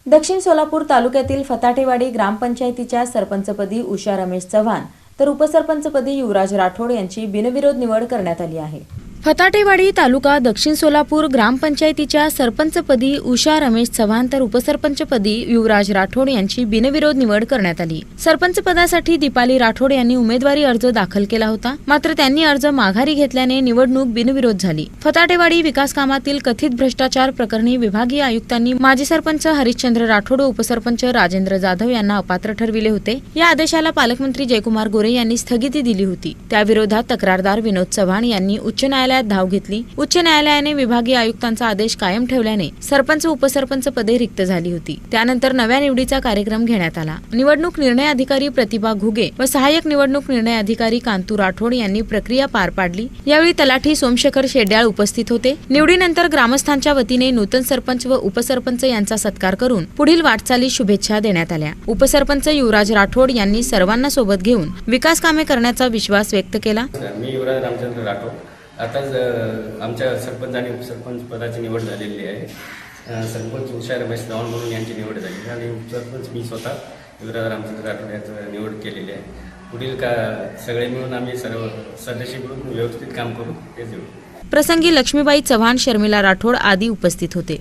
दक्षिण सोलापूर तालुक्यातील फताटेवाडी ग्रामपंचायतीच्या सरपंचपदी उषा रमेश चव्हाण तर उपसरपंचपदी युवराज राठोड यांची बिनविरोध निवड करण्यात आली आहे। फताटेवाडी तालुका दक्षिण सोलापूर ग्रामपंचायतीच्या सरपंचपदी उषा रमेश चव्हाण तर उपसरपंचपदी युवराज राठोड यांची बिनविरोध निवड करण्यात आली। सरपंचपदासाठी दीपाली राठोड यांनी उमेदवारी अर्ज दाखल केला होता, मात्र त्यांनी अर्ज माघारी घेतल्याने निवडणूक बिनविरोध झाली। फताटेवाडी विकास कामातील कथित भ्रष्टाचार प्रकरणी विभागीय आयुक्तांनी माजी सरपंच हरिश्चंद्र राठोड व उपसरपंच राजेंद्र जाधव यांना अपात्र ठरविले होते। या आदेशाला पालकमंत्री जयकुमार गोरे यांनी स्थगिती दिली होती। त्याविरोधात तक्रारदार विनोद चव्हाण यांनी उच्च न्यायालयात धाव घेतली। उच्च न्यायालयाने विभागीय आयुक्तांचा आदेश कायम ठेवल्याने सरपंच उपसरपंच पदे रिक्त झाली होती। त्यानंतर नव्या निवडीचा कार्यक्रम घेण्यात आला। निवडणूक निर्णय अधिकारी प्रतिभा घुगे व सहाय्यक निवडणूक निर्णय अधिकारी कांतू राठोड यांनी प्रक्रिया पार पाडली। यावेळी तलाठी सोमशेखर शेड्याळ उपस्थित होते। निवडीनंतर ग्रामस्थांच्या वतीने नूतन सरपंच व उपसरपंच यांचा सत्कार करून पुढील वाटचालीस शुभेच्छा देण्यात आल्या। उपसरपंच युवराज राठोड यांनी सर्वांना सोबत घेऊन विकास कामे करण्याचा विश्वास व्यक्त केला। मी युवराज रामचंद्र राठोड आताच आमच्या सरपंच आणि उपसरपंच पदाची निवड झालेली आहे। सरपंच उषा रमेश चव्हाण म्हणून यांची निवड झाली आणि उपसरपंच मी स्वतः युवराज रामचंद्र राठोड यांची निवड केलेली आहे। पुढील सगळे मिळून आम्ही सर्व सदस्य मिळून व्यवस्थित काम करू हे देऊ। प्रसंगी लक्ष्मीबाई चव्हाण, शर्मिला राठोड आदी उपस्थित होते।